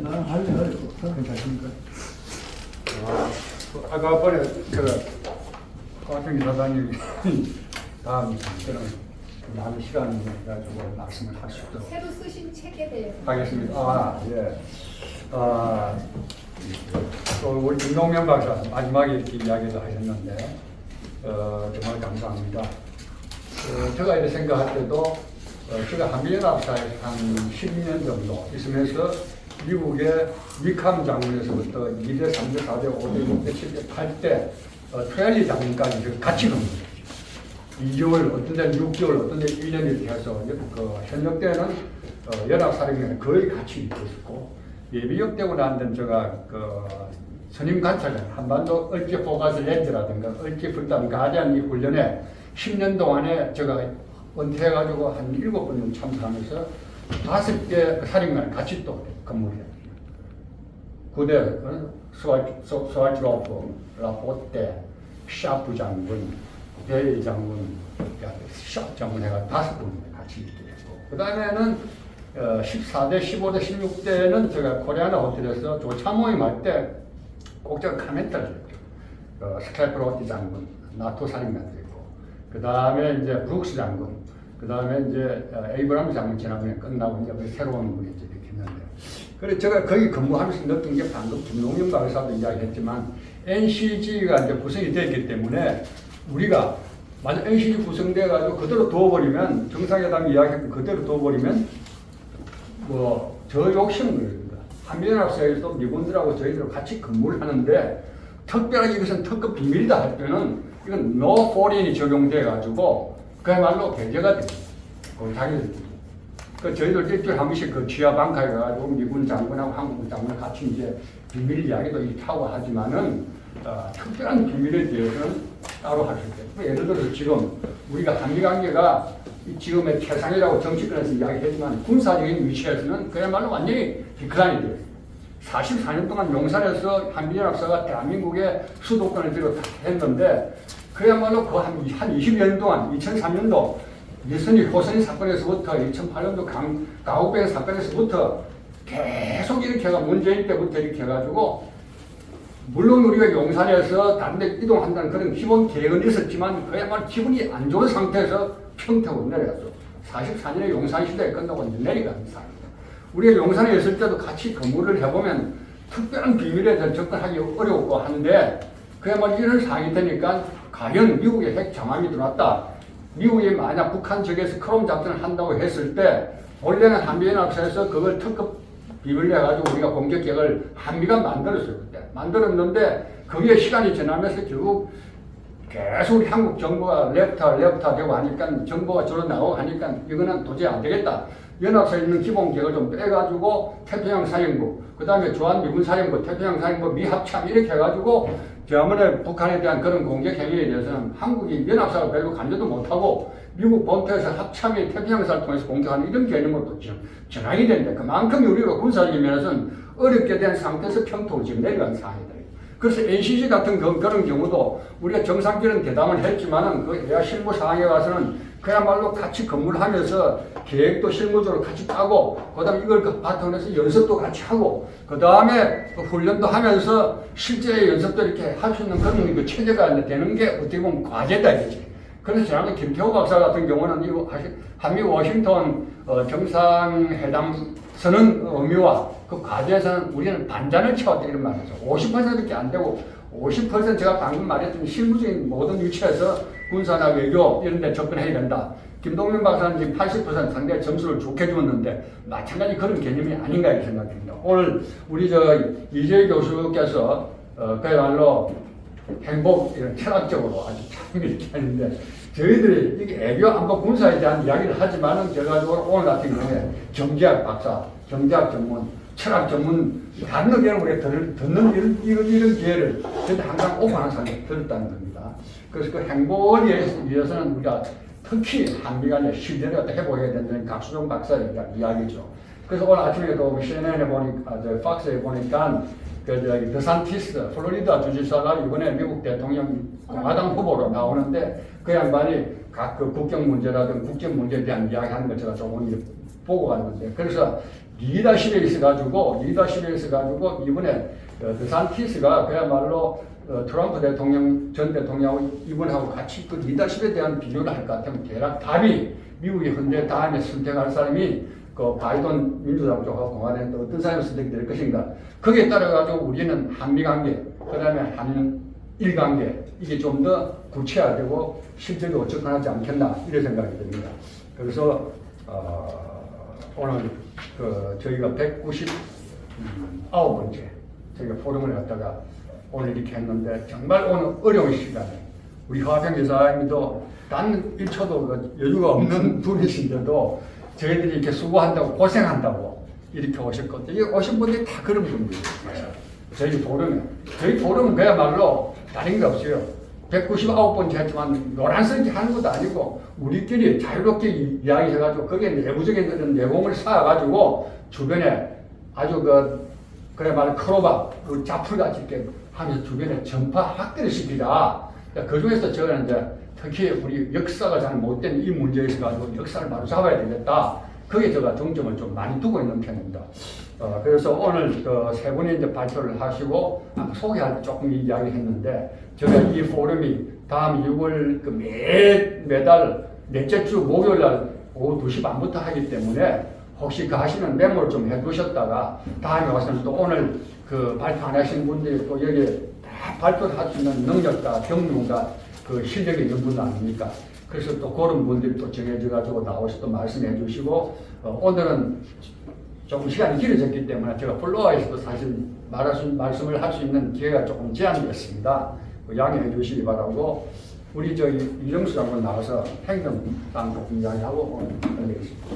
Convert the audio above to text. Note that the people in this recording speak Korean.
나 할래. 괜찮습니까? 아까 번에 곽정기 사장님이 다음 저는 많은 시간을 가지고 말씀을 할 수 있도록 새로 쓰신 책에 대해서 하겠습니다. 예. 또 우리 김동면 박사 마지막에 이렇게 이야기도 하셨는데 정말 감사합니다. 제가 이렇게 생각할 때도 제가 한미연합사에 한 12년 정도 있으면서 미국의 위캄 장군에서부터 2대, 3대, 4대, 5대, 6대, 7대, 8대 트웰리 장군까지 같이 근무했죠. 2개월, 어떤 데는 6개월, 어떤 데는 1년 이렇게 해서 현역 때는 연합사령관이 거의 같이 있었고 예비역되고 난 데는 제가 선임 관찰관 한반도 얼지 포가스 렌즈라든가 얼지 불단 가디안 이 훈련에 10년 동안에 제가 은퇴해가지고 한 7번 정도 참석하면서 5개 사령관을 같이 또 근무를 했어요. 구대 스왈츠로프, 라포테, 샤프 장군, 대위 장군, 샤프 장군 해가 5분 같이 있고 그 다음에는 14대, 15대, 16대는 제가 코리아나 호텔에서 조차 모임할 때 꼭 제가 카멘터를 했죠. 스칼프로티 장군, 나토 사령관도 있고 그 다음에 이제 브룩스 장군, 그 다음에 이제 에이브람 장군 지난번에 끝나고 이제 새로운 분이 이제 이렇게 했는데 그래서 제가 거기 근무하면서 느낀 게 방금 김동영 박사도 이야기했지만 NCG가 이제 구성이 되었기 때문에 우리가 만약 NCG 구성돼가지고 그대로 둬버리면 정상회담 이야기했고 그대로 둬버리면 저 욕심은 그럽니다. 한미연합사에서도 미군들하고 저희들하고 같이 근무를 하는데 특별하게 이것은 특급 비밀이다 할 때는 이건 no foreign이 적용돼가지고 그야말로 배제가 됩니다. 자기들끼리. 저희들 일주일에 한 번씩 지하 방카에 가가지고 미군 장군하고 한국 장군 같이 이제 비밀 이야기도 이렇게 하고 하지만은 특별한 비밀에 대해서는 따로 할 수 있어요. 예를 들어서 지금 우리가 한미관계가 지금의 최상이라고 정치권에서 이야기했지만 군사적인 위치에서는 그야말로 완전히 디클라인이 돼요. 44년 동안 용산에서 한미연합사가 대한민국의 수도권을 비롯했는데 그야말로 그 한 20년 동안 2003년도 일선이 호선이 사건에서부터 2008년도 가옥병 사건에서부터 계속 이렇게 해가 문재인 때부터 이렇게 해가지고 물론 우리가 용산에서 다른 데 이동한다는 그런 기본 계획은 있었지만 그야말로 기분이 안 좋은 상태에서 평택으로 내려갔어. 44년에 용산 시대에 끝나고 이제 내려가는 상황입니다. 우리가 용산에 있을 때도 같이 근무를 해보면 특별한 비밀에 대해서 접근하기 어려웠고 하는데 그야말로 이런 상황이 되니까 과연 미국의 핵 장함이 들어왔다. 미국이 만약 북한 적에서 크롬 작전을 한다고 했을 때 원래는 한미연합사에서 그걸 특급 비밀로 해가지고 우리가 공격 계획을 한미가 만들었어요. 그때 만들었는데 그게 시간이 지나면서 결국 계속 우리 한국 정부가 레프타 되고 하니까 정부가 저로 나오고 하니까 이거는 도저히 안 되겠다. 연합사에 있는 기본 계획을 좀 빼가지고 태평양 사령부, 그 다음에 주한미군 사령부, 태평양 사령부 미합참 이렇게 해가지고 저번에 북한에 대한 그런 공격 행위에 대해서는 한국이 연합사가 별로 관여도 못하고 미국 본토에서 합참이 태평양사를 통해서 공격하는 이런 개념으로 지금 전환이 된다. 그만큼 우리가 군사적인 면에서는 어렵게 된 상태에서 평통으로 지금 내려간 상황이다. 그래서 NCG 같은 그런 경우도 우리가 정상적인 대담을 했지만은 그 대화 실무 상황에 와서는 그야말로 같이 근무를 하면서 계획도 실무적으로 같이 짜고 그 다음에 이걸 바탕으로 해서 연습도 같이 하고 그 다음에 훈련도 하면서 실제 연습도 이렇게 할 수 있는 그런 그 체제가 되는 게 어떻게 보면 과제다 이거지. 그래서 지난번 김태호 박사 같은 경우는 이거 한미 워싱턴 정상회담 서는 의미와 그 과제에서는 우리는 반잔을 채웠다 이런 말이죠. 50%밖에 안 되고 50% 제가 방금 말했던 실무적인 모든 위치에서 군사나 외교 이런 데 접근해야 된다. 김동민 박사는 지금 80% 상당히 점수를 좋게 주었는데 마찬가지 그런 개념이 아닌가 이렇게 생각합니다. 오늘 우리 이재희 교수께서 그야말로 행복 이런 철학적으로 아주 참 이렇게 하는데 저희들이 이게 애교 안보 군사에 대한 이야기를 하지만은 결과적으로 오늘 같은 경우에 경제학 박사, 경제학 전문, 철학 전문 다른 의견을 우리가 듣는 이런 기회를 저희들 항상 오픈한 상태에 들었다는 겁니다. 그래서 그 행복을 위해서는 우리가 특히 한미 간의 신뢰를 회복해야 된다는 각수종 박사의 이야기죠. 그래서 오늘 아침에도 CNN에 보니까, 팍스에 보니까 드산티스, 플로리다 주지사가 이번에 미국 대통령 공화당 후보로 나오는데 그 양반이 각 그 국경 문제라든 국제 문제에 대한 이야기하는 걸 제가 조금 보고 갔는데 그래서 리더십에 있어가지고 이번에 드산티스가 그야말로 트럼프 대통령 전 대통령하고 이분하고 같이 그 리더십에 대한 비교를 할 것 같으면 대략 답이 미국이 현재 다음에 선택할 사람이 그 바이든 민주당 쪽하고 공화당 또 어떤 사람이 선택될 것인가. 거기에 따라 가지고 우리는 한미 관계, 그다음에 한일 관계 이게 좀 더 구체화되고 실제로 접근하지 않겠나 이런 생각이 듭니다. 그래서 오늘 저희가 199번째 저희가 포럼을 갖다가 오늘 이렇게 했는데 정말 오늘 어려운 시간에 우리 화평 여사님도 단 1초도 여유가 없는 분이신데도 저희들이 이렇게 수고한다고 고생한다고 이렇게 오셨거든요. 여기 오신 분들이 다 그런 분들이에요. 저희 포럼은 그야말로 다른 게 없어요. 199번째 했지만 노란선지 하는 것도 아니고 우리끼리 자유롭게 이야기해가지고 거기에 내부적인 그런 내공을 쌓아가지고 주변에 아주 그래 말해 크로바 자풀같이 이렇게 하면서 주변에 전파 확대를 시키자. 그 중에서 저는 이제 특히 우리 역사가 잘 못된 이 문제에 있어가지고 역사를 바로 잡아야 되겠다. 거기에 제가 중점을 좀 많이 두고 있는 편입니다. 그래서 오늘 세 분이 이제 발표를 하시고 소개할 때 조금 이야기했는데 제가 이 포럼이 다음 6월 매달 넷째 주 목요일 날 오후 2시 반부터 하기 때문에 혹시 그 하시는 메모를 좀 해두셨다가 다음에 와서는 또 오늘 발표 안 하신 분들이 또 여기에 다 발표를 할 수 있는 능력과 경륜과 실력이 있는 분 아닙니까? 그래서 또 그런 분들이 또 정해져가지고 나오셔서 또 말씀해 주시고 오늘은 조금 시간이 길어졌기 때문에 제가 플로어에서도 사실 말씀을 할 수 있는 기회가 조금 제한됐습니다. 양해해 주시기 바라고 우리 이정수 장관 나와서 행정당 조금 이야기하고 끝내겠습니다.